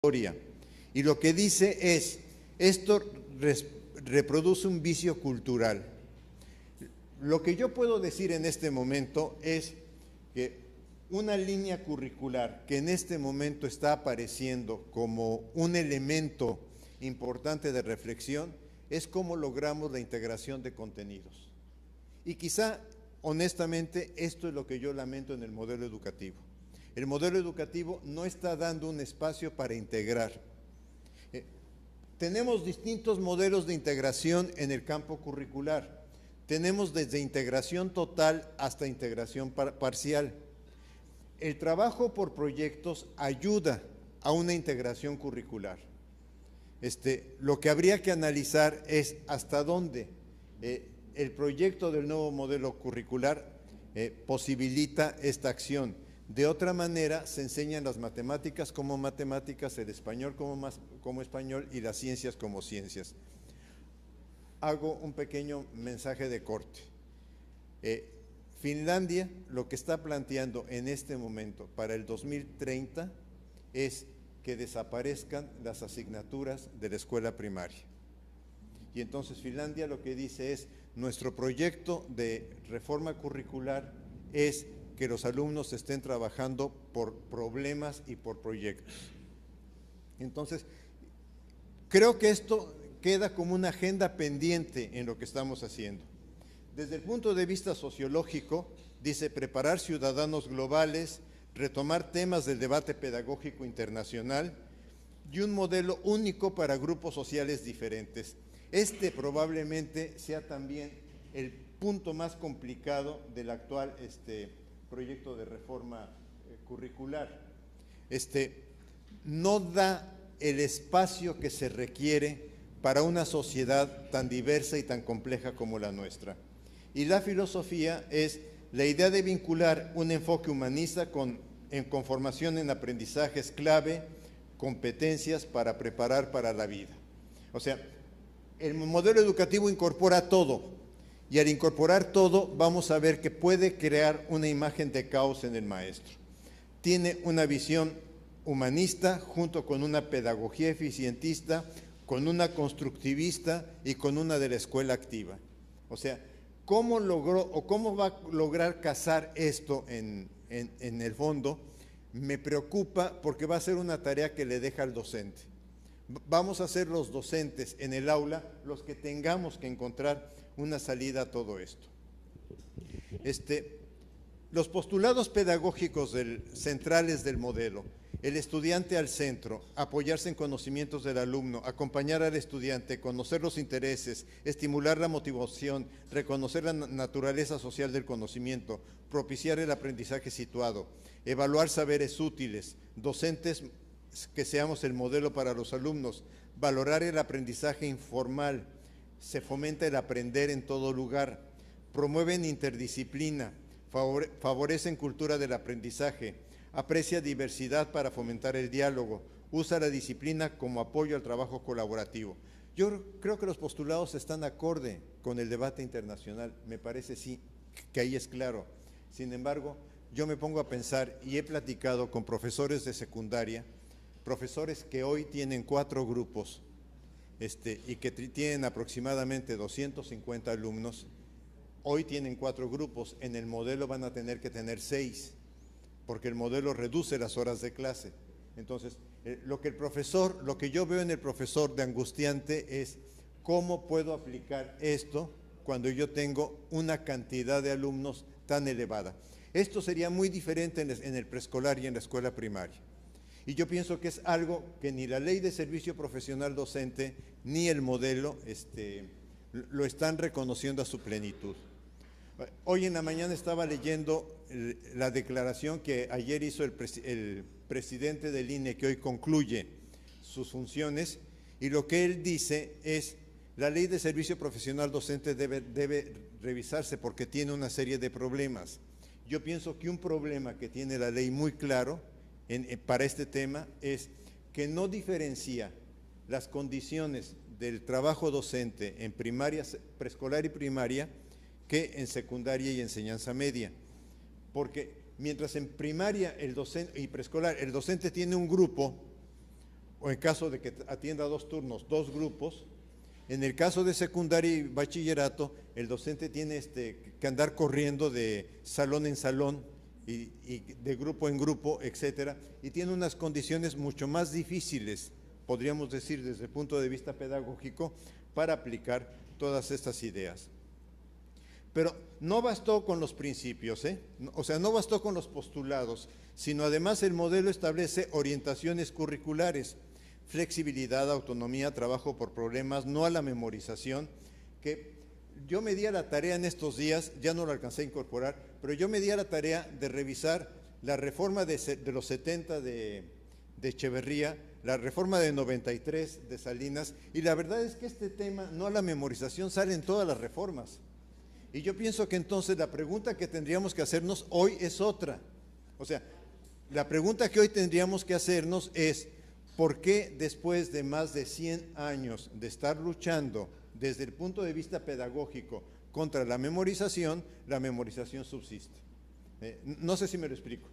Y lo que dice es, esto reproduce un vicio cultural. Lo que yo puedo decir en este momento es que una línea curricular que en este momento está apareciendo como un elemento importante de reflexión es cómo logramos la integración de contenidos. Y quizá, honestamente, esto es lo que yo lamento en el modelo educativo. El modelo educativo no está dando un espacio para integrar. Tenemos distintos modelos de integración en el campo curricular. Tenemos desde integración total hasta integración parcial. El trabajo por proyectos ayuda a una integración curricular. Lo que habría que analizar es hasta dónde el proyecto del nuevo modelo curricular posibilita esta acción. De otra manera, se enseñan las matemáticas como matemáticas, el español como español y las ciencias como ciencias. Hago un pequeño mensaje de corte. Finlandia lo que está planteando en este momento para el 2030 es que desaparezcan las asignaturas de la escuela primaria. Y entonces Finlandia lo que dice es, nuestro proyecto de reforma curricular es que los alumnos estén trabajando por problemas y por proyectos. Entonces, creo que esto queda como una agenda pendiente en lo que estamos haciendo. Desde el punto de vista sociológico, dice preparar ciudadanos globales, retomar temas del debate pedagógico internacional y un modelo único para grupos sociales diferentes. Este probablemente sea también el punto más complicado del actual proyecto de reforma curricular. No da el espacio que se requiere para una sociedad tan diversa y tan compleja como la nuestra. Y la filosofía es la idea de vincular un enfoque humanista en formación en aprendizajes clave, competencias para preparar para la vida. O sea, el modelo educativo incorpora todo. Y al incorporar todo, vamos a ver que puede crear una imagen de caos en el maestro. Tiene una visión humanista junto con una pedagogía eficientista, con una constructivista y con una de la escuela activa. O sea, ¿cómo logró o cómo va a lograr casar esto en el fondo? Me preocupa porque va a ser una tarea que le deja al docente. Vamos a ser los docentes en el aula los que tengamos que encontrar una salida a todo esto. Los postulados pedagógicos centrales del modelo, el estudiante al centro, apoyarse en conocimientos del alumno, acompañar al estudiante, conocer los intereses, estimular la motivación, reconocer la naturaleza social del conocimiento, propiciar el aprendizaje situado, evaluar saberes útiles, docentes que seamos el modelo para los alumnos, valorar el aprendizaje informal, se fomenta el aprender en todo lugar, promueven interdisciplina, favorecen cultura del aprendizaje, aprecia diversidad para fomentar el diálogo, usa la disciplina como apoyo al trabajo colaborativo. Yo creo que los postulados están acorde con el debate internacional, me parece sí, que ahí es claro. Sin embargo, yo me pongo a pensar y he platicado con profesores de secundaria, profesores que hoy tienen 4 grupos, y que tienen aproximadamente 250 alumnos, hoy tienen 4 grupos, en el modelo van a tener que tener 6, porque el modelo reduce las horas de clase. Entonces, lo que yo veo en el profesor de angustiante es cómo puedo aplicar esto cuando yo tengo una cantidad de alumnos tan elevada. Esto sería muy diferente en el preescolar y en la escuela primaria. Y yo pienso que es algo que ni la ley de servicio profesional docente ni el modelo lo están reconociendo a su plenitud. Hoy en la mañana estaba leyendo la declaración que ayer hizo el presidente del INE, que hoy concluye sus funciones, y lo que él dice es, la ley de servicio profesional docente debe revisarse porque tiene una serie de problemas. Yo pienso que un problema que tiene la ley muy claro para este tema es que no diferencia las condiciones del trabajo docente en primaria, preescolar y primaria que en secundaria y enseñanza media. Porque mientras en primaria y preescolar el docente tiene un grupo, o en caso de que atienda 2 turnos, 2 grupos. En el caso de secundaria y bachillerato, el docente tiene que andar corriendo de salón en salón y de grupo en grupo, etcétera, y tiene unas condiciones mucho más difíciles, podríamos decir desde el punto de vista pedagógico, para aplicar todas estas ideas. Pero no bastó con los principios, o sea, no bastó con los postulados, sino además el modelo establece orientaciones curriculares, flexibilidad, autonomía, trabajo por problemas, no a la memorización, que yo me di a la tarea en estos días, ya no lo alcancé a incorporar, pero yo me di a la tarea de revisar la reforma de los 70 de Echeverría, la reforma de 93 de Salinas, y la verdad es que este tema, no a la memorización, sale en todas las reformas. Y yo pienso que entonces la pregunta que tendríamos que hacernos hoy es otra. O sea, la pregunta que hoy tendríamos que hacernos es, ¿por qué después de más de 100 años de estar luchando desde el punto de vista pedagógico contra la memorización subsiste? No sé si me lo explico.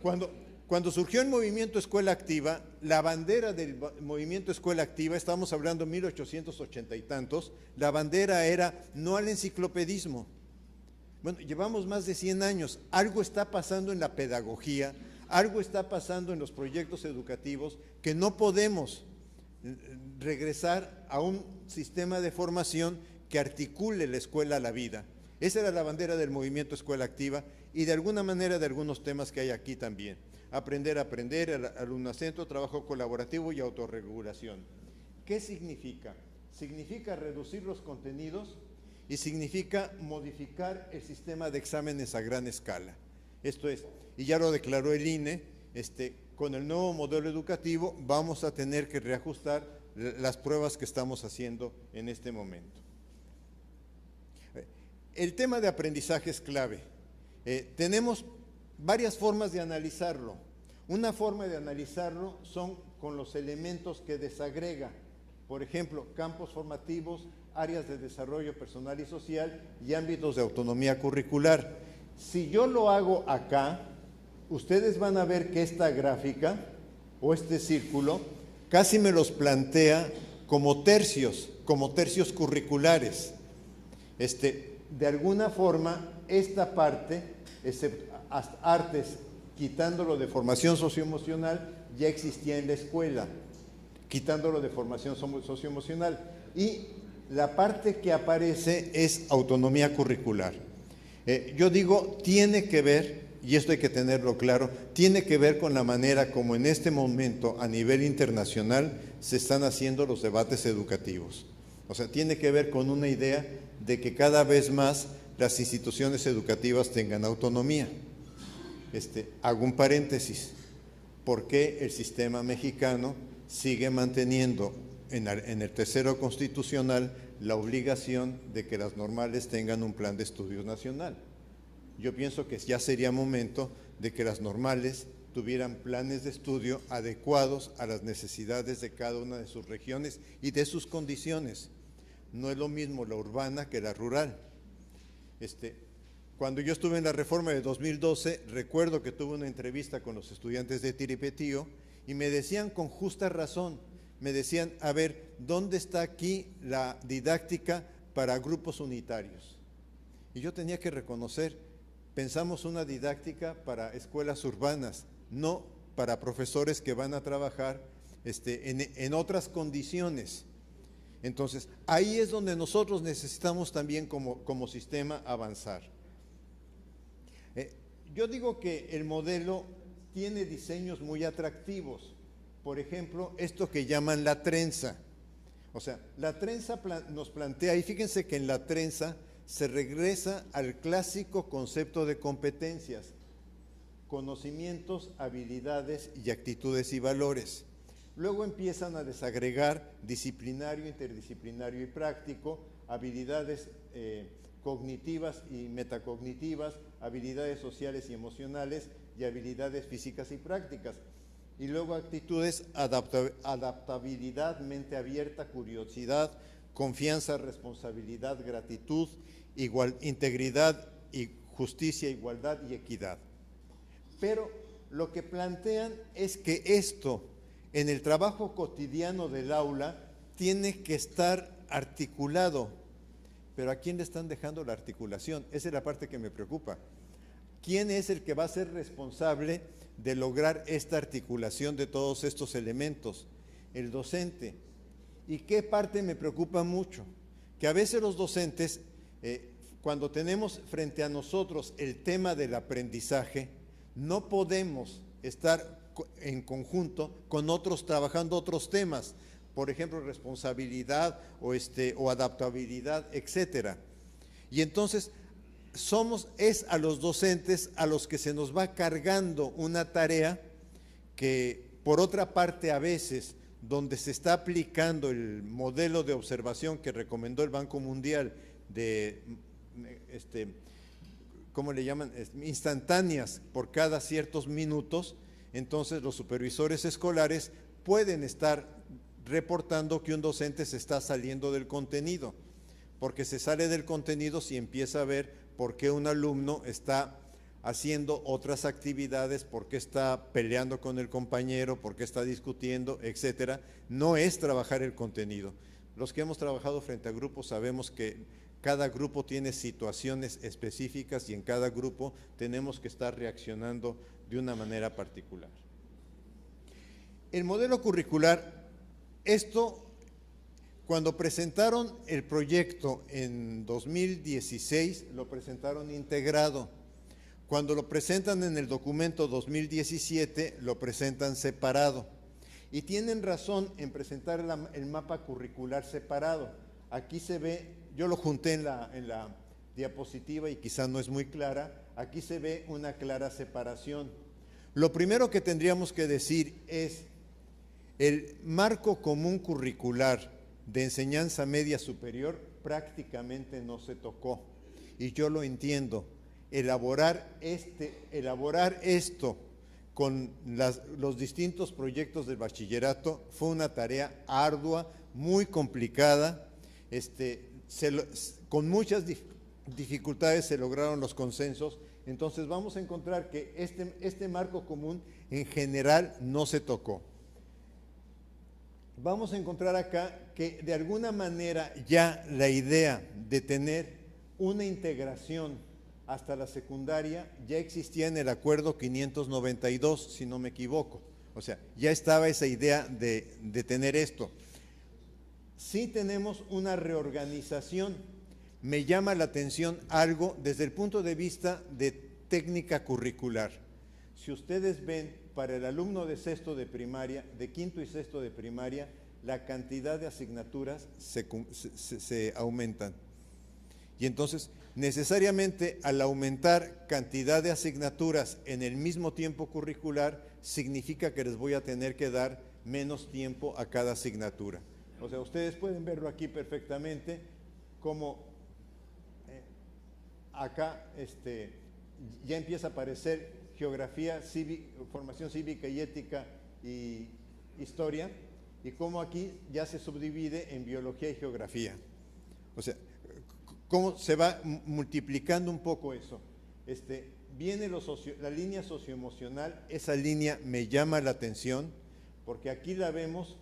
Cuando surgió el movimiento Escuela Activa, la bandera del movimiento Escuela Activa, estamos hablando de 1880 y tantos, la bandera era no al enciclopedismo. Bueno, llevamos más de 100 años, algo está pasando en la pedagogía, algo está pasando en los proyectos educativos que no podemos regresar a un sistema de formación que articule la escuela a la vida. Esa era la bandera del movimiento Escuela Activa y de alguna manera de algunos temas que hay aquí también. Aprender a aprender, alumnacentro, trabajo colaborativo y autorregulación. ¿Qué significa? Significa reducir los contenidos y significa modificar el sistema de exámenes a gran escala. Esto es, y ya lo declaró el INE, con el nuevo modelo educativo vamos a tener que reajustar las pruebas que estamos haciendo en este momento. El tema de aprendizaje es clave. Tenemos varias formas de analizarlo. Una forma de analizarlo son con los elementos que desagrega. Por ejemplo, campos formativos, áreas de desarrollo personal y social y ámbitos de autonomía curricular. Si yo lo hago acá, ustedes van a ver que esta gráfica o este círculo casi me los plantea como tercios curriculares. De alguna forma, esta parte, artes, quitándolo de formación socioemocional, ya existía en la escuela, quitándolo de formación socioemocional. Y la parte que aparece es autonomía curricular. Yo digo, tiene que ver, y esto hay que tenerlo claro, tiene que ver con la manera como en este momento a nivel internacional se están haciendo los debates educativos. O sea, tiene que ver con una idea de que cada vez más las instituciones educativas tengan autonomía. Hago un paréntesis. ¿Por qué el sistema mexicano sigue manteniendo en el tercero constitucional la obligación de que las normales tengan un plan de estudios nacional? Yo pienso que ya sería momento de que las normales tuvieran planes de estudio adecuados a las necesidades de cada una de sus regiones y de sus condiciones. No es lo mismo la urbana que la rural. Cuando yo estuve en la reforma de 2012, recuerdo que tuve una entrevista con los estudiantes de Tiripetío y me decían con justa razón, me decían, a ver, ¿dónde está aquí la didáctica para grupos unitarios? Y yo tenía que reconocer, pensamos una didáctica para escuelas urbanas, no para profesores que van a trabajar en otras condiciones. Entonces, ahí es donde nosotros necesitamos también como sistema avanzar. Yo digo que el modelo tiene diseños muy atractivos. Por ejemplo, esto que llaman la trenza. O sea, la trenza nos plantea, y fíjense que en la trenza se regresa al clásico concepto de competencias, conocimientos, habilidades y actitudes y valores. Luego empiezan a desagregar disciplinario, interdisciplinario y práctico, habilidades cognitivas y metacognitivas, habilidades sociales y emocionales y habilidades físicas y prácticas. Y luego actitudes, adaptabilidad, mente abierta, curiosidad, confianza, responsabilidad, gratitud, integridad, y justicia, igualdad y equidad. Pero lo que plantean es que en el trabajo cotidiano del aula tiene que estar articulado. Pero ¿a quién le están dejando la articulación? Esa es la parte que me preocupa. ¿Quién es el que va a ser responsable de lograr esta articulación de todos estos elementos? El docente. ¿Y qué parte me preocupa mucho? Que a veces los docentes, cuando tenemos frente a nosotros el tema del aprendizaje, no podemos estar en conjunto con otros trabajando otros temas, por ejemplo, responsabilidad o adaptabilidad, etcétera. Y entonces es a los docentes a los que se nos va cargando una tarea que, por otra parte, a veces, donde se está aplicando el modelo de observación que recomendó el Banco Mundial de, ¿cómo le llaman? Instantáneas por cada ciertos minutos, entonces los supervisores escolares pueden estar reportando que un docente se está saliendo del contenido, porque se sale del contenido si empieza a ver por qué un alumno está haciendo otras actividades, por qué está peleando con el compañero, por qué está discutiendo, etcétera. No es trabajar el contenido. Los que hemos trabajado frente a grupos sabemos que cada grupo tiene situaciones específicas y en cada grupo tenemos que estar reaccionando de una manera particular. El modelo curricular, cuando presentaron el proyecto en 2016, lo presentaron integrado. Cuando lo presentan en el documento 2017, lo presentan separado. Y tienen razón en presentar el mapa curricular separado. Aquí se ve, yo lo junté en la diapositiva y quizá no es muy clara, aquí se ve una clara separación. Lo primero que tendríamos que decir es, el marco común curricular de enseñanza media superior prácticamente no se tocó. Y yo lo entiendo. Elaborar esto con los distintos proyectos del bachillerato fue una tarea ardua, muy complicada, con muchas dificultades se lograron los consensos. Entonces vamos a encontrar que este marco común en general no se tocó. Vamos a encontrar acá que de alguna manera ya la idea de tener una integración hasta la secundaria ya existía en el acuerdo 592, si no me equivoco. O sea, ya estaba esa idea de tener esto. Sí tenemos una reorganización. Me llama la atención algo desde el punto de vista de técnica curricular. Si ustedes ven, para el alumno de sexto de primaria, de quinto y sexto de primaria, la cantidad de asignaturas se aumentan. Y entonces, necesariamente, al aumentar cantidad de asignaturas en el mismo tiempo curricular, significa que les voy a tener que dar menos tiempo a cada asignatura. O sea, ustedes pueden verlo aquí perfectamente, como acá ya empieza a aparecer geografía, formación cívica y ética y historia, y cómo aquí ya se subdivide en biología y geografía. O sea, cómo se va multiplicando un poco eso. Viene la línea socioemocional, esa línea me llama la atención, porque aquí la vemos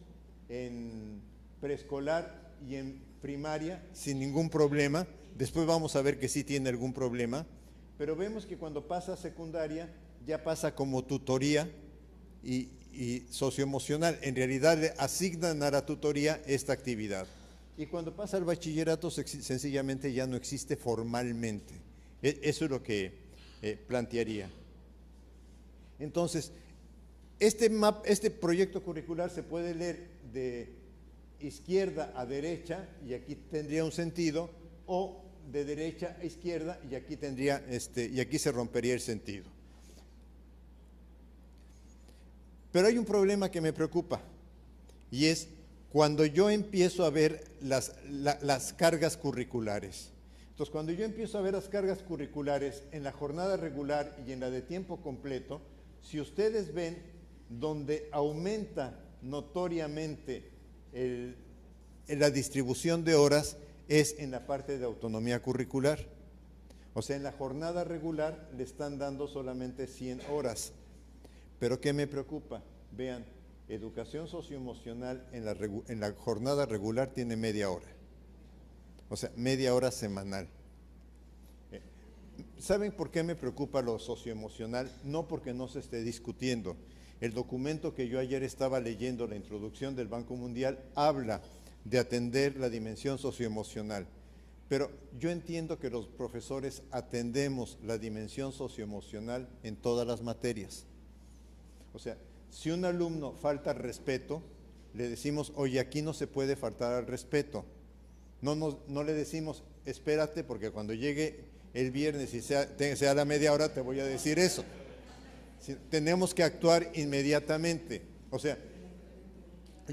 en preescolar y en primaria sin ningún problema. Después vamos a ver que sí tiene algún problema, pero vemos que cuando pasa a secundaria ya pasa como tutoría y socioemocional. En realidad le asignan a la tutoría esta actividad. Y cuando pasa al bachillerato sencillamente ya no existe formalmente. Eso es lo que plantearía. Entonces, este proyecto curricular se puede leer de izquierda a derecha, y aquí tendría un sentido, o de derecha a izquierda, y aquí tendría y aquí se rompería el sentido. Pero hay un problema que me preocupa, y es cuando yo empiezo a ver las cargas curriculares. Entonces, cuando yo empiezo a ver las cargas curriculares en la jornada regular y en la de tiempo completo, si ustedes ven donde aumenta notoriamente la distribución de horas, es en la parte de autonomía curricular. O sea, en la jornada regular le están dando solamente 100 horas. Pero ¿qué me preocupa? Vean, Educación socioemocional en la jornada regular tiene media hora. O sea, media hora semanal. ¿Saben por qué me preocupa lo socioemocional? No porque no se esté discutiendo. El documento que yo ayer estaba leyendo, la introducción del Banco Mundial, habla de atender la dimensión socioemocional. Pero yo entiendo que los profesores atendemos la dimensión socioemocional en todas las materias. O sea, si un alumno falta al respeto, le decimos, oye, aquí no se puede faltar al respeto. No le decimos, espérate, porque cuando llegue el viernes y sea la media hora, te voy a decir eso. Tenemos que actuar inmediatamente. O sea,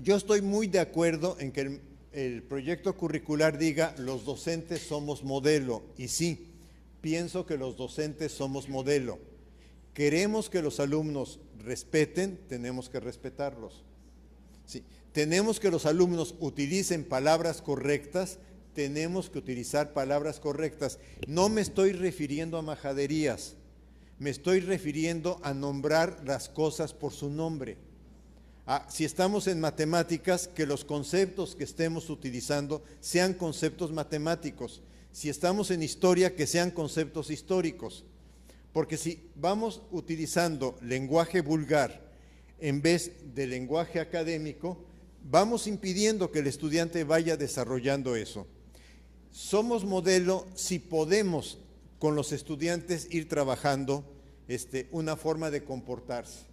yo estoy muy de acuerdo en que el proyecto curricular diga, los docentes somos modelo. Y sí, pienso que los docentes somos modelo. Queremos que los alumnos respeten, tenemos que respetarlos. Sí. Tenemos que los alumnos utilicen palabras correctas, tenemos que utilizar palabras correctas. No me estoy refiriendo a majaderías, me estoy refiriendo a nombrar las cosas por su nombre. Si estamos en matemáticas, que los conceptos que estemos utilizando sean conceptos matemáticos. Si estamos en historia, que sean conceptos históricos. Porque si vamos utilizando lenguaje vulgar en vez de lenguaje académico, vamos impidiendo que el estudiante vaya desarrollando eso. Somos modelo si podemos con los estudiantes ir trabajando una forma de comportarse.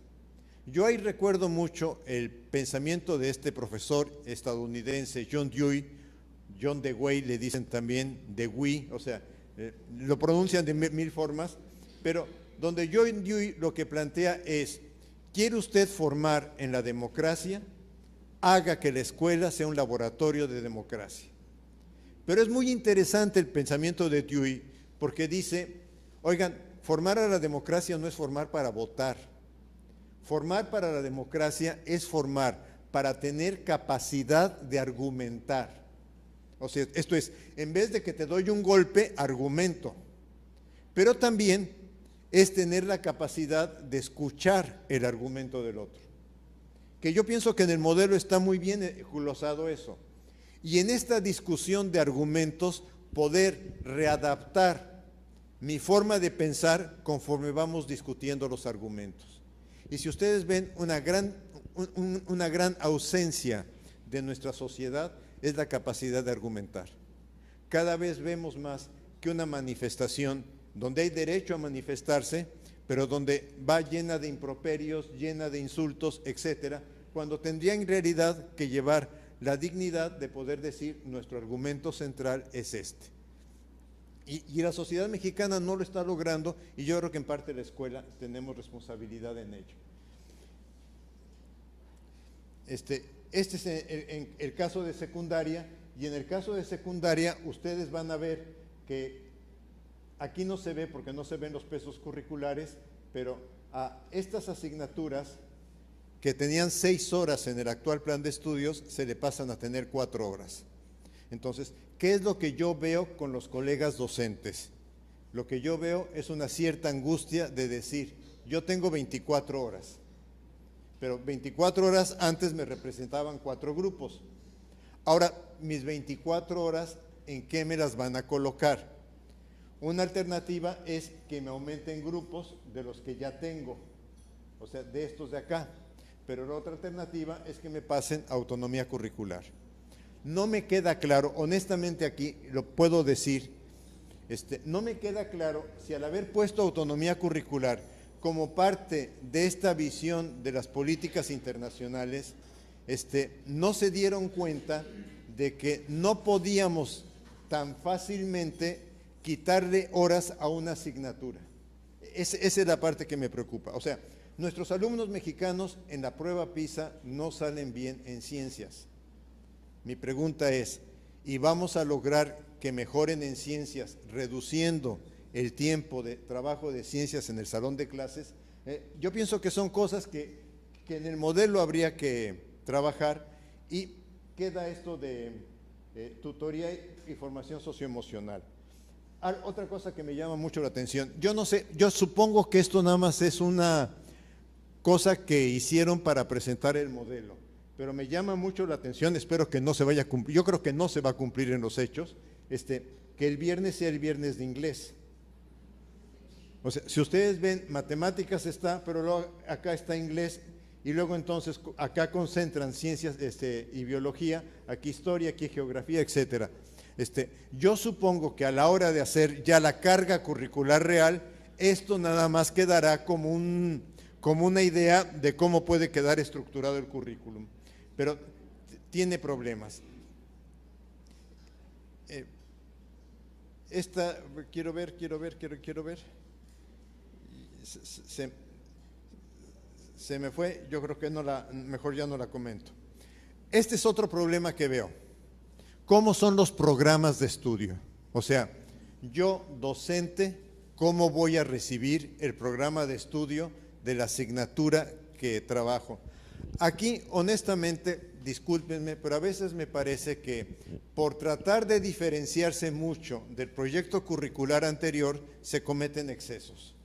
Yo ahí recuerdo mucho el pensamiento de este profesor estadounidense, John Dewey, John Dewey le dicen también Dewey, o sea, lo pronuncian de mil formas, pero donde John Dewey lo que plantea es, ¿quiere usted formar en la democracia? Haga que la escuela sea un laboratorio de democracia. Pero es muy interesante el pensamiento de Dewey, porque dice, oigan, formar a la democracia no es formar para votar. Formar para la democracia es formar para tener capacidad de argumentar. O sea, esto es, en vez de que te doy un golpe, argumento. Pero también es tener la capacidad de escuchar el argumento del otro. Que yo pienso que en el modelo está muy bien glosado eso. Y en esta discusión de argumentos, poder readaptar mi forma de pensar conforme vamos discutiendo los argumentos. Y si ustedes ven una gran ausencia de nuestra sociedad, es la capacidad de argumentar. Cada vez vemos más que una manifestación donde hay derecho a manifestarse, pero donde va llena de improperios, llena de insultos, etcétera, cuando tendría en realidad que llevar la dignidad de poder decir nuestro argumento central es este. Y la sociedad mexicana no lo está logrando, y yo creo que en parte la escuela tenemos responsabilidad en ello. Este es el caso de secundaria, y en el caso de secundaria ustedes van a ver que aquí no se ve porque no se ven los pesos curriculares, pero a estas asignaturas que tenían 6 horas en el actual plan de estudios, se le pasan a tener 4 horas. Entonces, ¿qué es lo que yo veo con los colegas docentes? Lo que yo veo es una cierta angustia de decir, yo tengo 24 horas, pero 24 horas antes me representaban 4 grupos. Ahora, mis 24 horas, ¿en qué me las van a colocar? Una alternativa es que me aumenten grupos de los que ya tengo, o sea, de estos de acá. Pero la otra alternativa es que me pasen autonomía curricular. No me queda claro, honestamente aquí lo puedo decir, no me queda claro si al haber puesto autonomía curricular como parte de esta visión de las políticas internacionales, no se dieron cuenta de que no podíamos tan fácilmente quitarle horas a una asignatura. Esa es la parte que me preocupa. O sea, nuestros alumnos mexicanos en la prueba PISA no salen bien en ciencias. Mi pregunta es, ¿y vamos a lograr que mejoren en ciencias reduciendo el tiempo de trabajo de ciencias en el salón de clases? Yo pienso que son cosas que en el modelo habría que trabajar, y queda esto de tutoría y formación socioemocional. Otra cosa que me llama mucho la atención, yo no sé, yo supongo que esto nada más es cosa que hicieron para presentar el modelo. Pero me llama mucho la atención, espero que no se vaya a cumplir, yo creo que no se va a cumplir en los hechos, que el viernes sea el viernes de inglés. O sea, si ustedes ven, matemáticas está, pero luego acá está inglés, y luego entonces acá concentran ciencias y biología, aquí historia, aquí geografía, etcétera. Yo supongo que a la hora de hacer ya la carga curricular real, esto nada más quedará como una idea de cómo puede quedar estructurado el currículum, pero tiene problemas. Quiero ver. Se me fue, yo creo que mejor ya no la comento. Este es otro problema que veo. ¿Cómo son los programas de estudio? O sea, yo, docente, ¿cómo voy a recibir el programa de estudio de la asignatura que trabajo? Aquí, honestamente, discúlpenme, pero a veces me parece que por tratar de diferenciarse mucho del proyecto curricular anterior, se cometen excesos.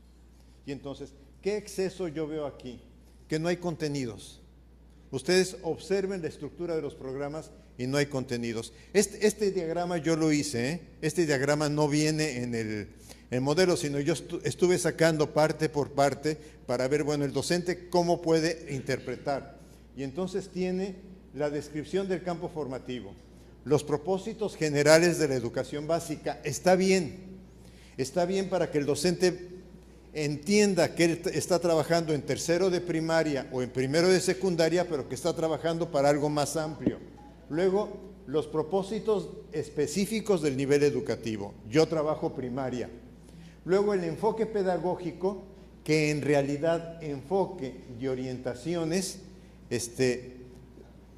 Y entonces, ¿qué exceso yo veo aquí? Que no hay contenidos. Ustedes observen la estructura de los programas y no hay contenidos. Este diagrama yo lo hice, ¿eh? Este diagrama no viene en el modelo, sino yo estuve sacando parte por parte para ver, bueno, el docente cómo puede interpretar. Y entonces tiene la descripción del campo formativo, los propósitos generales de la educación básica. Está bien para que el docente entienda que él está trabajando en tercero de primaria o en primero de secundaria, pero que está trabajando para algo más amplio. Luego, los propósitos específicos del nivel educativo. Yo trabajo primaria. Luego, el enfoque pedagógico, que en realidad enfoque y orientaciones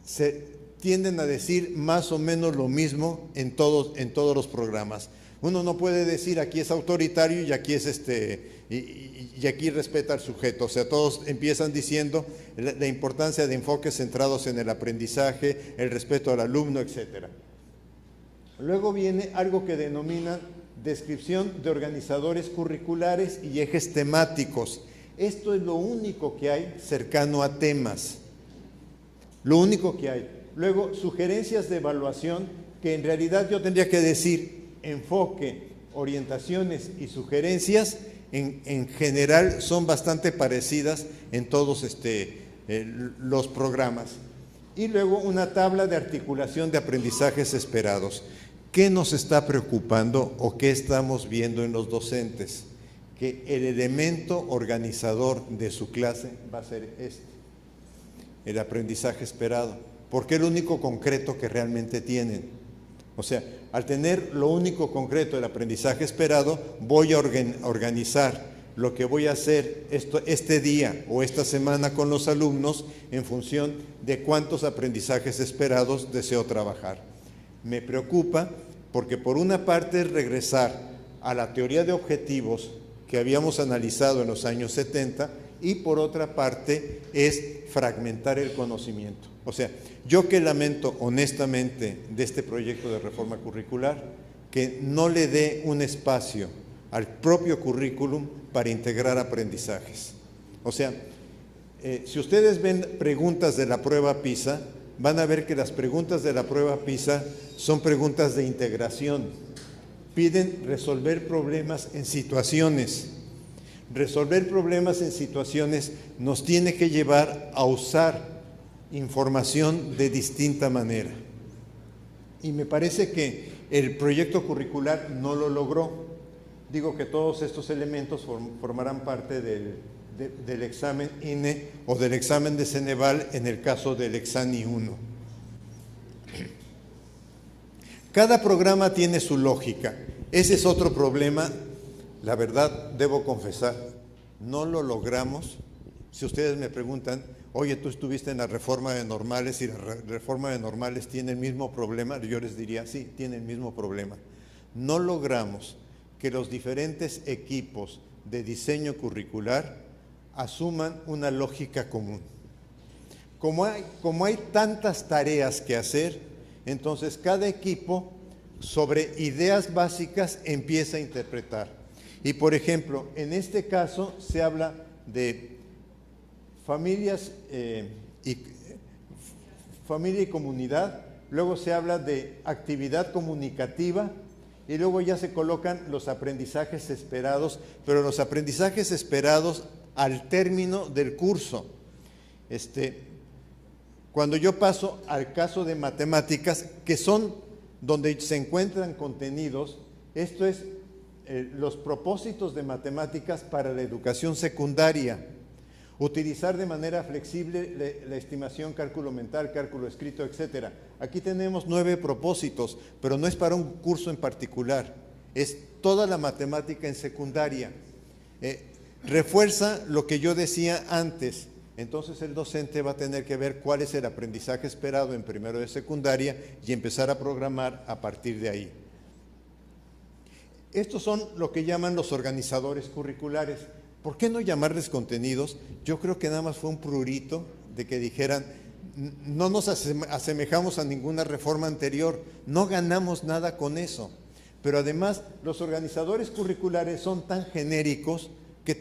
se tienden a decir más o menos lo mismo en todos los programas. Uno no puede decir aquí es autoritario y aquí es y aquí respeta al sujeto. O sea, todos empiezan diciendo la importancia de enfoques centrados en el aprendizaje, el respeto al alumno, etcétera. Luego viene algo que denominan descripción de organizadores curriculares y ejes temáticos. Esto es lo único que hay cercano a temas. Lo único que hay. Luego, sugerencias de evaluación, que en realidad yo tendría que decir enfoque, orientaciones y sugerencias, en general son bastante parecidas en todos los programas. Y luego una tabla de articulación de aprendizajes esperados. ¿Qué nos está preocupando o qué estamos viendo en los docentes? Que el elemento organizador de su clase va a ser el aprendizaje esperado, porque es lo único concreto que realmente tienen. O sea, al tener lo único concreto, el aprendizaje esperado, voy a organizar lo que voy a hacer este día o esta semana con los alumnos en función de cuántos aprendizajes esperados deseo trabajar. Me preocupa porque por una parte es regresar a la teoría de objetivos que habíamos analizado en los años 70 y por otra parte es fragmentar el conocimiento. O sea, yo que lamento honestamente de este proyecto de reforma curricular, que no le dé un espacio al propio currículum para integrar aprendizajes. O sea, si ustedes ven preguntas de la prueba PISA, van a ver que las preguntas de la prueba PISA son preguntas de integración. Piden resolver problemas en situaciones. Resolver problemas en situaciones nos tiene que llevar a usar información de distinta manera. Y me parece que el proyecto curricular no lo logró. Digo que todos estos elementos formarán parte del examen INE o del examen de Ceneval en el caso del Exani 1. Cada programa tiene su lógica. Ese es otro problema. La verdad, debo confesar, no lo logramos. Si ustedes me preguntan, oye, tú estuviste en la reforma de normales y la reforma de normales tiene el mismo problema, yo les diría, sí, tiene el mismo problema. No logramos que los diferentes equipos de diseño curricular asuman una lógica común. Como hay tantas tareas que hacer, entonces cada equipo sobre ideas básicas empieza a interpretar. Y por ejemplo, en este caso se habla de familias familia y comunidad, luego se habla de actividad comunicativa y luego ya se colocan los aprendizajes esperados, pero los aprendizajes esperados al término del curso. Cuando yo paso al caso de matemáticas, que son donde se encuentran contenidos, esto es los propósitos de matemáticas para la educación secundaria. Utilizar de manera flexible la estimación, cálculo mental, cálculo escrito, etc. Aquí tenemos 9 propósitos, pero no es para un curso en particular, es toda la matemática en secundaria. Refuerza lo que yo decía antes. Entonces el docente va a tener que ver cuál es el aprendizaje esperado en primero de secundaria y empezar a programar a partir de ahí. Estos son lo que llaman los organizadores curriculares. ¿Por qué no llamarles contenidos? Yo creo que nada más fue un prurito de que dijeran, no nos asemejamos a ninguna reforma anterior, no ganamos nada con eso. Pero además, los organizadores curriculares son tan genéricos que,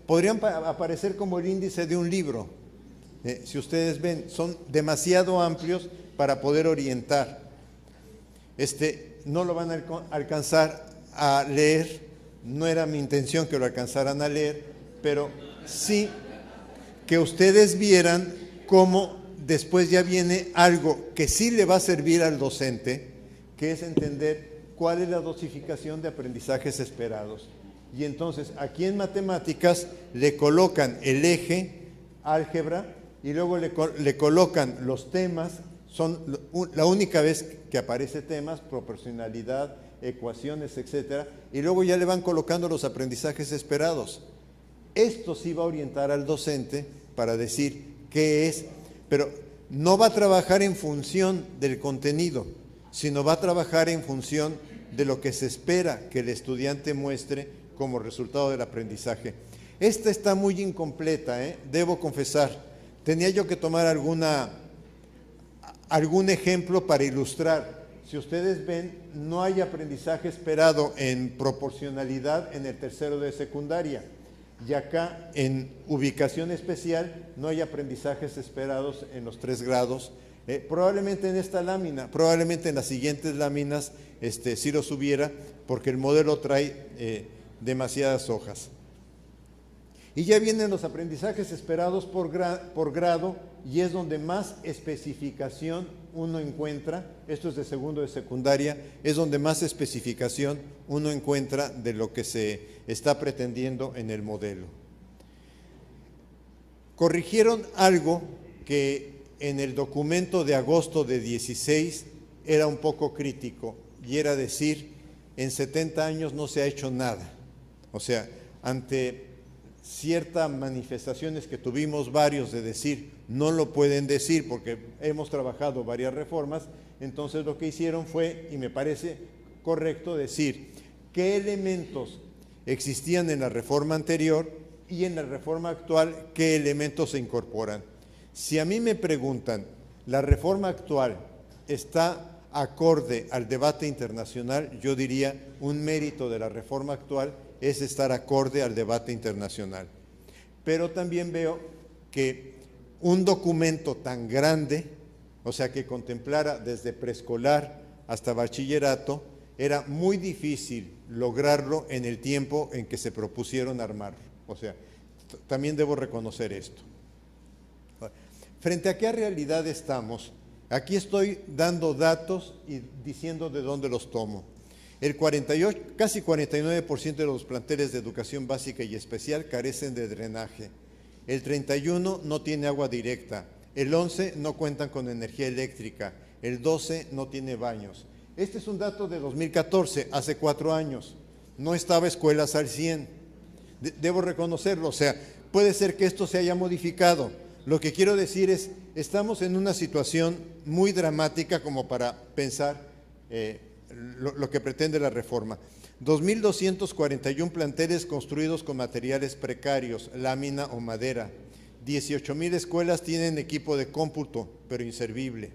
podrían aparecer como el índice de un libro. Si ustedes ven, son demasiado amplios para poder orientar. No lo van a alcanzar a leer. No era mi intención que lo alcanzaran a leer, pero sí que ustedes vieran cómo después ya viene algo que sí le va a servir al docente, que es entender cuál es la dosificación de aprendizajes esperados. Y entonces aquí en matemáticas le colocan el eje, álgebra, y luego le colocan los temas, son la única vez que aparece temas, proporcionalidad, ecuaciones, etcétera, y luego ya le van colocando los aprendizajes esperados. Esto sí va a orientar al docente para decir qué es, pero no va a trabajar en función del contenido, sino va a trabajar en función de lo que se espera que el estudiante muestre como resultado del aprendizaje. Esta está muy incompleta, debo confesar. Tenía yo que tomar algún ejemplo para ilustrar. Si ustedes ven, no hay aprendizaje esperado en proporcionalidad en el tercero de secundaria. Y acá, en ubicación especial, no hay aprendizajes esperados en los 3 grados. Probablemente en esta lámina, probablemente en las siguientes láminas sí los hubiera, porque el modelo trae demasiadas hojas. Y ya vienen los aprendizajes esperados por grado, y es donde más especificación uno encuentra. Esto es de segundo de secundaria, es donde más especificación uno encuentra de lo que se está pretendiendo en el modelo. Corrigieron algo que en el documento de agosto de 16 era un poco crítico, y era decir, en 70 años no se ha hecho nada. O sea, ante ciertas manifestaciones que tuvimos varios de decir, no lo pueden decir porque hemos trabajado varias reformas, entonces lo que hicieron fue, y me parece correcto decir, qué elementos existían en la reforma anterior y en la reforma actual, qué elementos se incorporan. Si a mí me preguntan, ¿la reforma actual está acorde al debate internacional? Yo diría, un mérito de la reforma actual es estar acorde al debate internacional. Pero también veo que un documento tan grande, o sea, que contemplara desde preescolar hasta bachillerato, era muy difícil lograrlo en el tiempo en que se propusieron armarlo. O sea, también debo reconocer esto. Frente a qué realidad estamos, aquí estoy dando datos y diciendo de dónde los tomo. El 48, casi 49% de los planteles de educación básica y especial carecen de drenaje. El 31 no tiene agua directa. El 11 no cuentan con energía eléctrica. El 12 no tiene baños. Este es un dato de 2014, hace 4 años. No estaba escuelas al 100. Debo reconocerlo, o sea, puede ser que esto se haya modificado. Lo que quiero decir es, estamos en una situación muy dramática como para pensar lo que pretende la reforma. 2.241 planteles construidos con materiales precarios, lámina o madera. 18.000 escuelas tienen equipo de cómputo, pero inservible.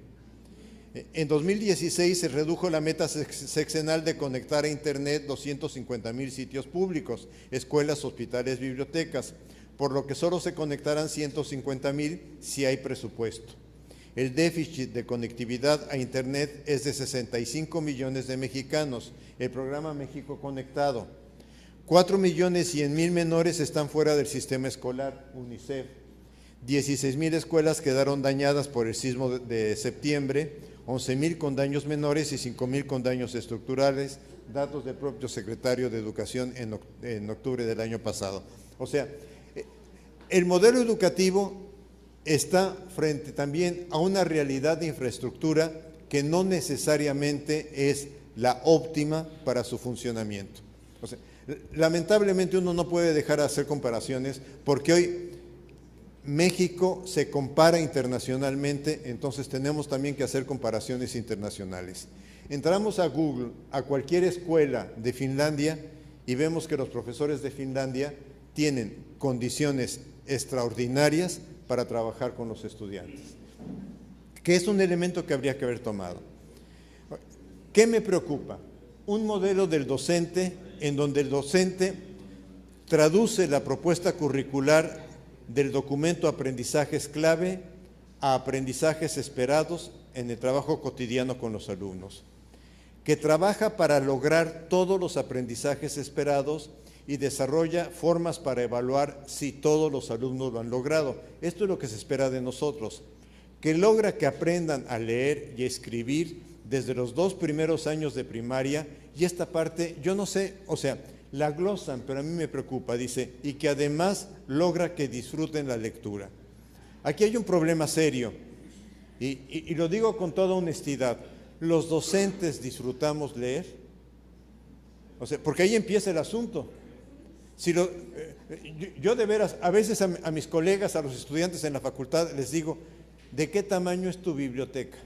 En 2016 se redujo la meta sexenal de conectar a Internet 250.000 sitios públicos, escuelas, hospitales, bibliotecas. por lo que solo se conectarán 150,000 si hay presupuesto. El déficit de conectividad a Internet es de 65 millones de mexicanos. El programa México Conectado. 4,100,000 menores están fuera del sistema escolar, UNICEF. 16,000 escuelas quedaron dañadas por el sismo de septiembre, 11,000 con daños menores y 5,000 con daños estructurales, datos del propio secretario de Educación en octubre del año pasado. O sea, el modelo educativo está frente también a una realidad de infraestructura que no necesariamente es la óptima para su funcionamiento. O sea, lamentablemente uno no puede dejar de hacer comparaciones porque hoy México se compara internacionalmente, entonces tenemos también que hacer comparaciones internacionales. Entramos a Google, a cualquier escuela de Finlandia y vemos que los profesores de Finlandia tienen condiciones extraordinarias para trabajar con los estudiantes, que es un elemento que habría que haber tomado. ¿Qué me preocupa? Un modelo del docente en donde el docente traduce la propuesta curricular del documento Aprendizajes Clave a aprendizajes esperados en el trabajo cotidiano con los alumnos, que trabaja para lograr todos los aprendizajes esperados y desarrolla formas para evaluar si todos los alumnos lo han logrado. Esto es lo que se espera de nosotros, que logra que aprendan a leer y a escribir desde los 2 primeros años de primaria, y esta parte, yo no sé, o sea, la glosan, pero a mí me preocupa, dice, y que además logra que disfruten la lectura. Aquí hay un problema serio, y lo digo con toda honestidad, ¿los docentes disfrutamos leer? O sea, porque ahí empieza el asunto. Si yo de veras, a veces a mis colegas, a los estudiantes en la facultad, les digo, ¿de qué tamaño es tu biblioteca?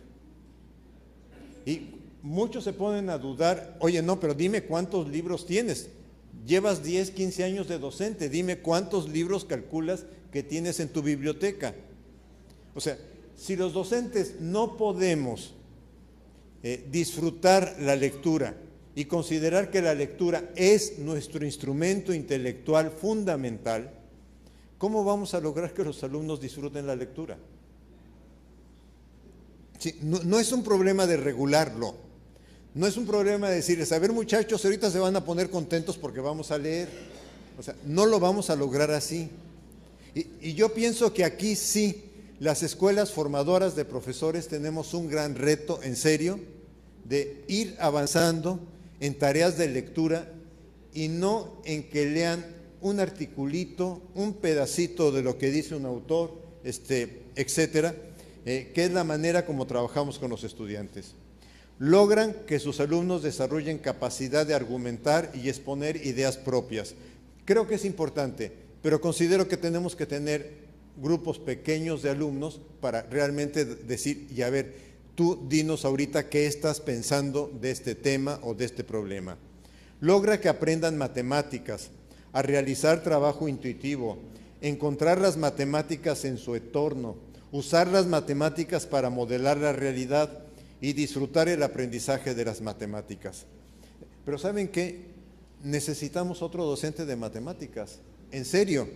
Y muchos se ponen a dudar, oye, no, pero dime cuántos libros tienes. Llevas 10, 15 años de docente, dime cuántos libros calculas que tienes en tu biblioteca. O sea, si los docentes no podemos disfrutar la lectura y considerar que la lectura es nuestro instrumento intelectual fundamental, ¿cómo vamos a lograr que los alumnos disfruten la lectura? Sí, no es un problema de regularlo, no es un problema de decirles, a ver muchachos, ahorita se van a poner contentos porque vamos a leer. O sea, no lo vamos a lograr así. Y yo pienso que aquí sí, las escuelas formadoras de profesores tenemos un gran reto, en serio, de ir avanzando en tareas de lectura y no en que lean un articulito, un pedacito de lo que dice un autor, etcétera, que es la manera como trabajamos con los estudiantes. Logran que sus alumnos desarrollen capacidad de argumentar y exponer ideas propias. Creo que es importante, pero considero que tenemos que tener grupos pequeños de alumnos para realmente decir, y a ver, tú dinos ahorita qué estás pensando de este tema o de este problema. Logra que aprendan matemáticas, a realizar trabajo intuitivo, encontrar las matemáticas en su entorno, usar las matemáticas para modelar la realidad y disfrutar el aprendizaje de las matemáticas. Pero ¿saben qué? Necesitamos otro docente de matemáticas. En serio,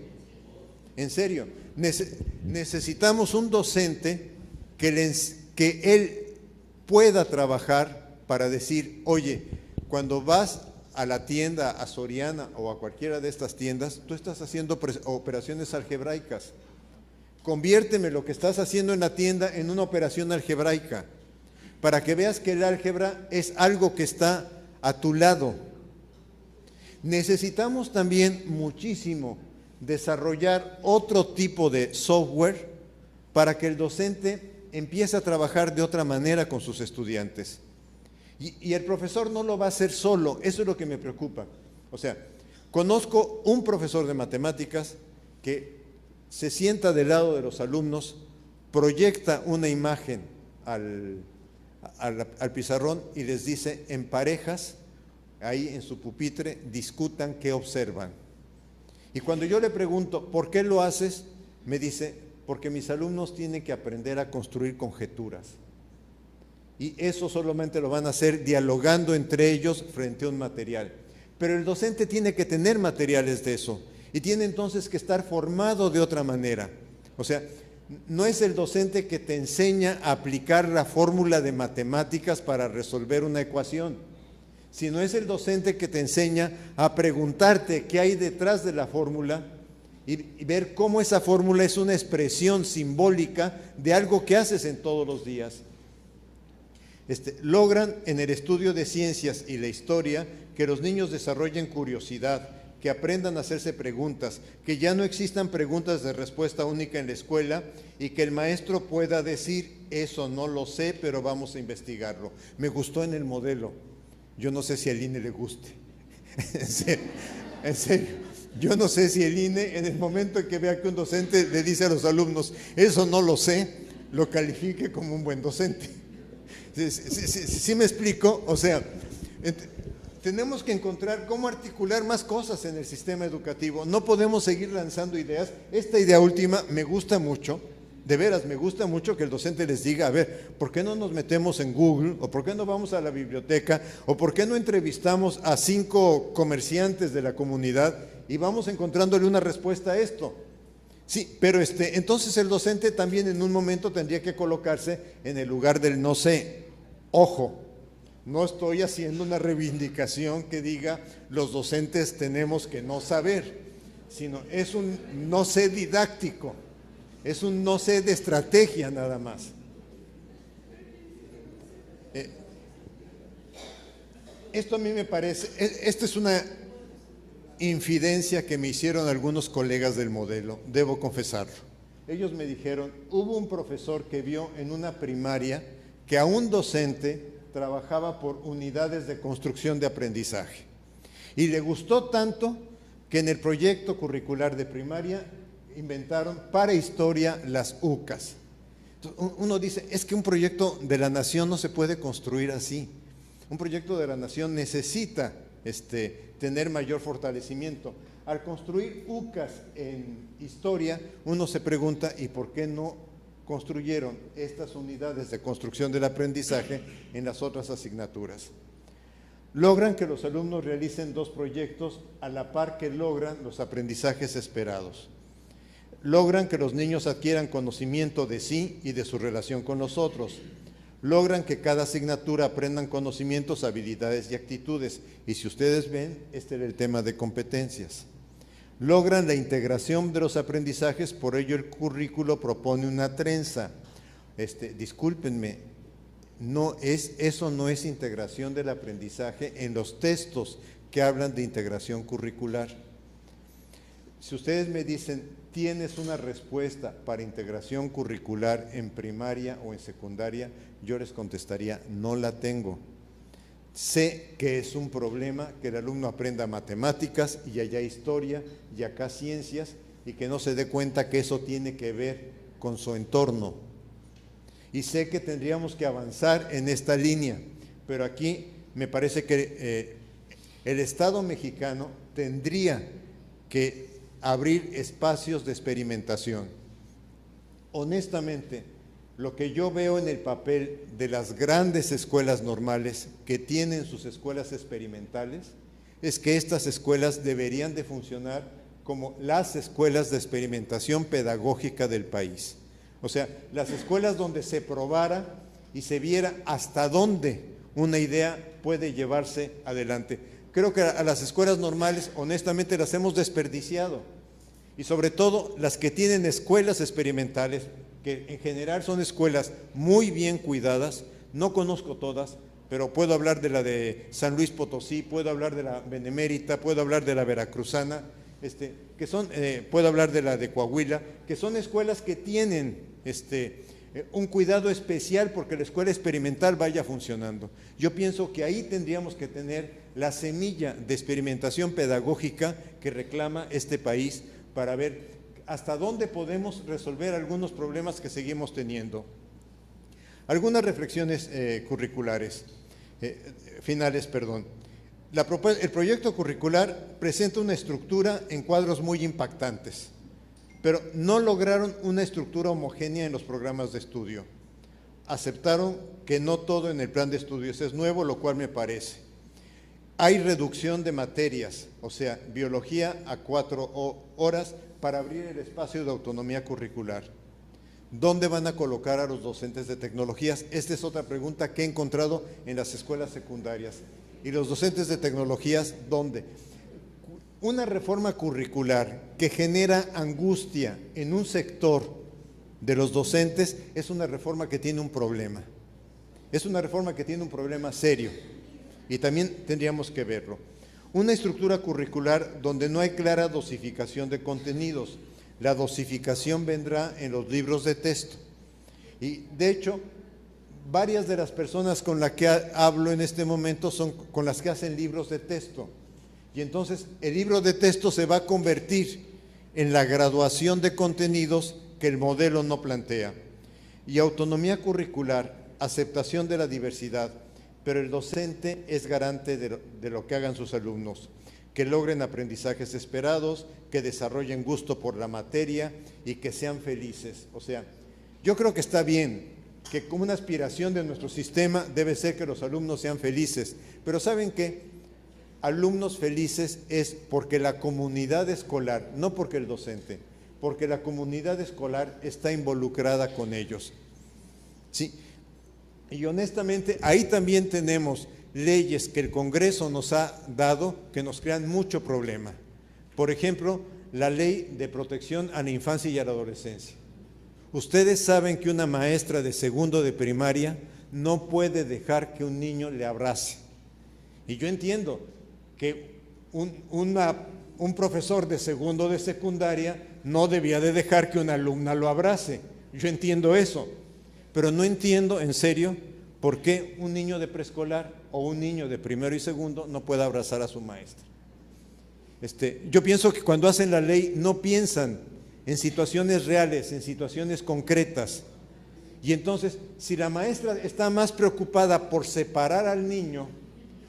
necesitamos un docente que él pueda trabajar para decir, oye, cuando vas a la tienda, a Soriana o a cualquiera de estas tiendas, tú estás haciendo operaciones algebraicas. Conviérteme lo que estás haciendo en la tienda en una operación algebraica, para que veas que el álgebra es algo que está a tu lado. Necesitamos también muchísimo desarrollar otro tipo de software para que el docente empiece a trabajar de otra manera con sus estudiantes. Y el profesor no lo va a hacer solo, eso es lo que me preocupa. O sea, conozco un profesor de matemáticas que se sienta del lado de los alumnos, proyecta una imagen al pizarrón y les dice en parejas, ahí en su pupitre, discutan qué observan. Y cuando yo le pregunto, ¿por qué lo haces? Me dice, porque mis alumnos tienen que aprender a construir conjeturas. Y eso solamente lo van a hacer dialogando entre ellos frente a un material. Pero el docente tiene que tener materiales de eso. y tiene entonces que estar formado de otra manera. O sea, no es el docente que te enseña a aplicar la fórmula de matemáticas para resolver una ecuación, sino es el docente que te enseña a preguntarte qué hay detrás de la fórmula y ver cómo esa fórmula es una expresión simbólica de algo que haces en todos los días. Logran en el estudio de ciencias y la historia que los niños desarrollen curiosidad, que aprendan a hacerse preguntas, que ya no existan preguntas de respuesta única en la escuela y que el maestro pueda decir, eso no lo sé, pero vamos a investigarlo. Me gustó en el modelo. Yo no sé si al INE le guste. En serio. Yo no sé si el INE, en el momento en que vea que un docente le dice a los alumnos, eso no lo sé, lo califique como un buen docente. ¿Sí me explico? O sea, tenemos que encontrar cómo articular más cosas en el sistema educativo. No podemos seguir lanzando ideas. Esta idea última me gusta mucho, de veras me gusta mucho que el docente les diga, a ver, ¿por qué no nos metemos en Google? ¿O por qué no vamos a la biblioteca? ¿O por qué no entrevistamos a 5 comerciantes de la comunidad y vamos encontrándole una respuesta a esto? Sí, pero entonces el docente también en un momento tendría que colocarse en el lugar del no sé. Ojo, no estoy haciendo una reivindicación que diga los docentes tenemos que no saber, sino es un no sé didáctico, es un no sé de estrategia nada más. Esto a mí me parece, esto es una infidencia que me hicieron algunos colegas del modelo, debo confesarlo. Ellos me dijeron, hubo un profesor que vio en una primaria que a un docente trabajaba por unidades de construcción de aprendizaje y le gustó tanto que en el proyecto curricular de primaria inventaron para historia las UCAS. Entonces, uno dice, es que un proyecto de la nación no se puede construir así. Un proyecto de la nación necesita tener mayor fortalecimiento. Al construir UCAS en historia, uno se pregunta, ¿y por qué no construyeron estas unidades de construcción del aprendizaje en las otras asignaturas? Logran que los alumnos realicen 2 proyectos a la par que logran los aprendizajes esperados. Logran que los niños adquieran conocimiento de sí y de su relación con los otros. Logran que cada asignatura aprendan conocimientos, habilidades y actitudes. Y si ustedes ven, este era el tema de competencias. Logran la integración de los aprendizajes, por ello el currículo propone una trenza. Discúlpenme, eso no es integración del aprendizaje en los textos que hablan de integración curricular. Si ustedes me dicen, ¿tienes una respuesta para integración curricular en primaria o en secundaria? Yo les contestaría, no la tengo. Sé que es un problema que el alumno aprenda matemáticas y allá historia y acá ciencias y que no se dé cuenta que eso tiene que ver con su entorno. Y sé que tendríamos que avanzar en esta línea, pero aquí me parece que el Estado mexicano tendría que abrir espacios de experimentación. Honestamente, lo que yo veo en el papel de las grandes escuelas normales que tienen sus escuelas experimentales es que estas escuelas deberían de funcionar como las escuelas de experimentación pedagógica del país. O sea, las escuelas donde se probara y se viera hasta dónde una idea puede llevarse adelante. Creo que a las escuelas normales, honestamente, las hemos desperdiciado. Y sobre todo las que tienen escuelas experimentales, que en general son escuelas muy bien cuidadas, no conozco todas, pero puedo hablar de la de San Luis Potosí, puedo hablar de la Benemérita, puedo hablar de la Veracruzana, que son, puedo hablar de la de Coahuila, que son escuelas que tienen un cuidado especial porque la escuela experimental vaya funcionando. Yo pienso que ahí tendríamos que tener la semilla de experimentación pedagógica que reclama este país para ver hasta dónde podemos resolver algunos problemas que seguimos teniendo. Algunas reflexiones finales. El proyecto curricular presenta una estructura en cuadros muy impactantes, pero no lograron una estructura homogénea en los programas de estudio. Aceptaron que no todo en el plan de estudios es nuevo, lo cual me parece. Hay reducción de materias, o sea, biología a 4 horas para abrir el espacio de autonomía curricular. ¿Dónde van a colocar a los docentes de tecnologías? Esta es otra pregunta que he encontrado en las escuelas secundarias. ¿Y los docentes de tecnologías dónde? Una reforma curricular que genera angustia en un sector de los docentes es una reforma que tiene un problema. Es una reforma que tiene un problema serio y también tendríamos que verlo. Una estructura curricular donde no hay clara dosificación de contenidos. La dosificación vendrá en los libros de texto. Y de hecho, varias de las personas con las que hablo en este momento son con las que hacen libros de texto. Y entonces el libro de texto se va a convertir en la graduación de contenidos que el modelo no plantea. Y autonomía curricular, aceptación de la diversidad, pero el docente es garante de lo que hagan sus alumnos, que logren aprendizajes esperados, que desarrollen gusto por la materia y que sean felices. O sea, yo creo que está bien, que como una aspiración de nuestro sistema debe ser que los alumnos sean felices, pero ¿saben qué? Alumnos felices es porque la comunidad escolar, no porque el docente, porque la comunidad escolar está involucrada con ellos. Sí. Y honestamente, ahí también tenemos leyes que el Congreso nos ha dado que nos crean mucho problema. Por ejemplo, la Ley de Protección a la Infancia y a la Adolescencia. Ustedes saben que una maestra de segundo de primaria no puede dejar que un niño le abrace. Y yo entiendo que un profesor de segundo de secundaria no debía de dejar que una alumna lo abrace. Yo entiendo eso, pero no entiendo, en serio, por qué un niño de preescolar o un niño de primero y segundo no puede abrazar a su maestra. Yo pienso que cuando hacen la ley no piensan en situaciones reales, en situaciones concretas. Y entonces, si la maestra está más preocupada por separar al niño,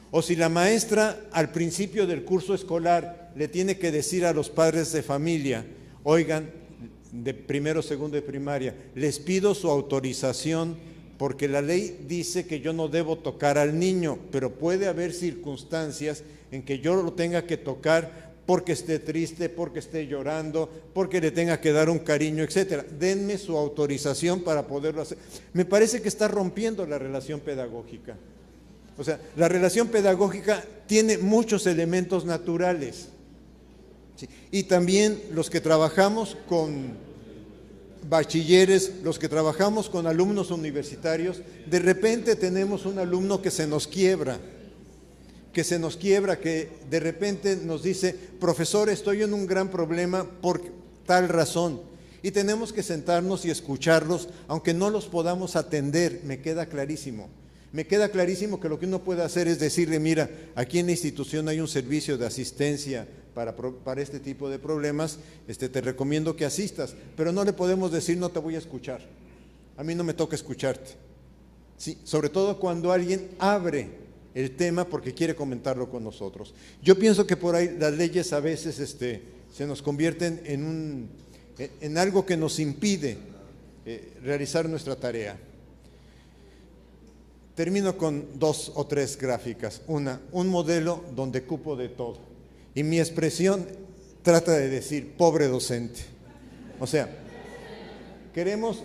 o si la maestra al principio del curso escolar le tiene que decir a los padres de familia, oigan, de primero, segundo de primaria, les pido su autorización porque la ley dice que yo no debo tocar al niño, pero puede haber circunstancias en que yo lo tenga que tocar porque esté triste, porque esté llorando, porque le tenga que dar un cariño, etcétera. Denme su autorización para poderlo hacer. Me parece que está rompiendo la relación pedagógica. O sea, la relación pedagógica tiene muchos elementos naturales. ¿Sí? Y también los que trabajamos con bachilleres, los que trabajamos con alumnos universitarios, de repente tenemos un alumno que se nos quiebra, que de repente nos dice, profesor, estoy en un gran problema por tal razón. Y tenemos que sentarnos y escucharlos, aunque no los podamos atender, me queda clarísimo. Me queda clarísimo que lo que uno puede hacer es decirle, mira, aquí en la institución hay un servicio de asistencia para este tipo de problemas, te recomiendo que asistas, pero no le podemos decir no te voy a escuchar, a mí no me toca escucharte. Sí, sobre todo cuando alguien abre el tema porque quiere comentarlo con nosotros. Yo pienso que por ahí las leyes a veces se nos convierten en algo que nos impide realizar nuestra tarea. Termino con 2 o 3 gráficas. Un modelo donde cupo de todo. Y mi expresión trata de decir, pobre docente. O sea, queremos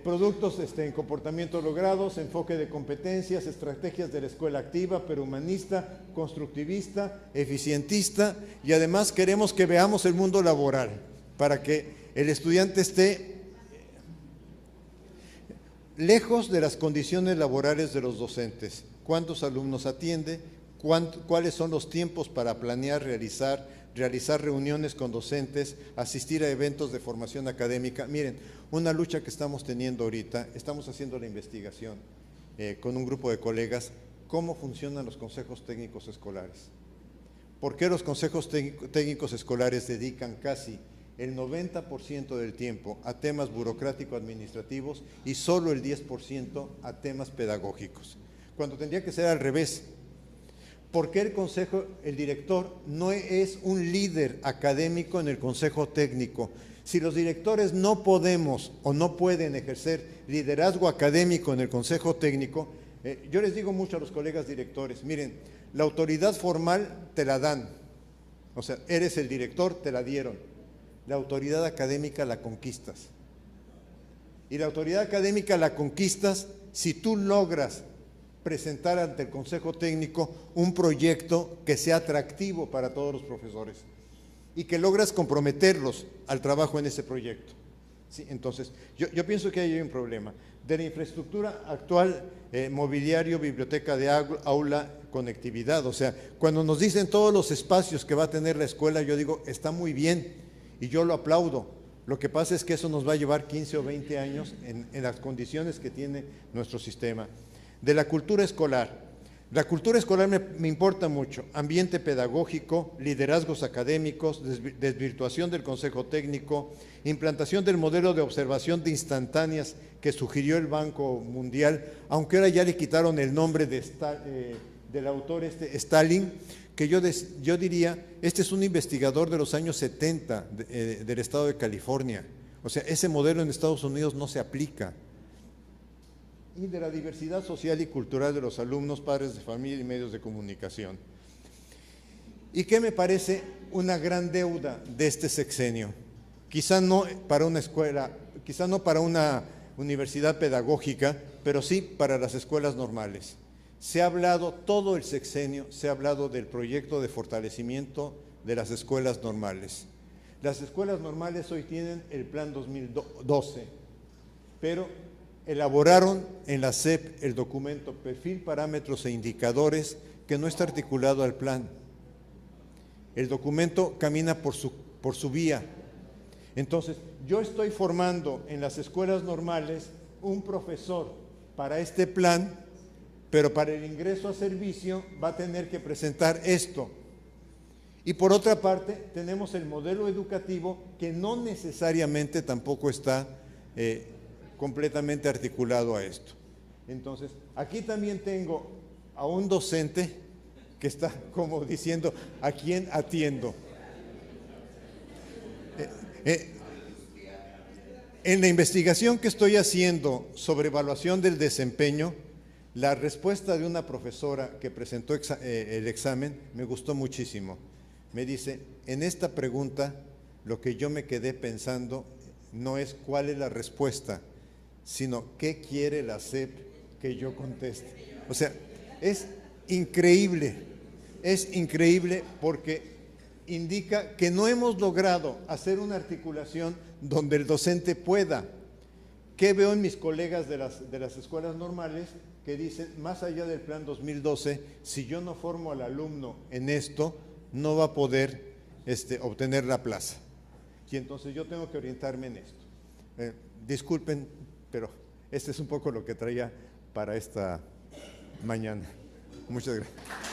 productos en comportamiento logrados, enfoque de competencias, estrategias de la escuela activa, pero humanista, constructivista, eficientista, y además queremos que veamos el mundo laboral para que el estudiante esté lejos de las condiciones laborales de los docentes. ¿Cuántos alumnos atiende? ¿Cuáles son los tiempos para planear, realizar reuniones con docentes, asistir a eventos de formación académica? Miren, una lucha que estamos teniendo ahorita, estamos haciendo la investigación con un grupo de colegas, cómo funcionan los consejos técnicos escolares. ¿Por qué los consejos técnicos escolares dedican casi el 90% del tiempo a temas burocrático-administrativos y solo el 10% a temas pedagógicos? Cuando tendría que ser al revés. ¿Por qué el director no es un líder académico en el consejo técnico? Si los directores no podemos o no pueden ejercer liderazgo académico en el consejo técnico, Yo les digo mucho a los colegas directores, miren, la autoridad formal te la dan, o sea, eres el director, te la dieron. La autoridad académica la conquistas. Y la autoridad académica la conquistas si tú logras presentar ante el Consejo Técnico un proyecto que sea atractivo para todos los profesores y que logras comprometerlos al trabajo en ese proyecto. ¿Sí? Entonces, yo pienso que ahí hay un problema. De la infraestructura actual, mobiliario, biblioteca de aula, conectividad, o sea, cuando nos dicen todos los espacios que va a tener la escuela, yo digo, está muy bien y yo lo aplaudo. Lo que pasa es que eso nos va a llevar 15 o 20 años en las condiciones que tiene nuestro sistema. De la cultura escolar. La cultura escolar me importa mucho. Ambiente pedagógico, liderazgos académicos, desvirtuación del Consejo Técnico, implantación del modelo de observación de instantáneas que sugirió el Banco Mundial, aunque ahora ya le quitaron el nombre del autor Stalin, que yo diría, este es un investigador de los años 70 del estado de California. O sea, ese modelo en Estados Unidos no se aplica. Y de la diversidad social y cultural de los alumnos, padres de familia y medios de comunicación. ¿Y qué me parece una gran deuda de este sexenio? Quizá no para una escuela, quizá no para una universidad pedagógica, pero sí para las escuelas normales. Se ha hablado, todo el sexenio, se ha hablado del proyecto de fortalecimiento de las escuelas normales. Las escuelas normales hoy tienen el Plan 2012, pero elaboraron en la SEP el documento Perfil, Parámetros e Indicadores, que no está articulado al plan. El documento camina por su vía. Entonces, yo estoy formando en las escuelas normales un profesor para este plan, pero para el ingreso a servicio va a tener que presentar esto. Y por otra parte, tenemos el modelo educativo que no necesariamente tampoco está completamente articulado a esto. Entonces, aquí también tengo a un docente que está como diciendo, ¿a quién atiendo? En la investigación que estoy haciendo sobre evaluación del desempeño, la respuesta de una profesora que presentó el examen me gustó muchísimo. Me dice, en esta pregunta lo que yo me quedé pensando no es cuál es la respuesta, sino qué quiere la SEP que yo conteste. O sea, es increíble porque indica que no hemos logrado hacer una articulación donde el docente pueda. ¿Qué veo en mis colegas de las escuelas normales que dicen, más allá del Plan 2012, si yo no formo al alumno en esto, no va a poder obtener la plaza? Y entonces yo tengo que orientarme en esto. Disculpen, pero este es un poco lo que traía para esta mañana. Muchas gracias.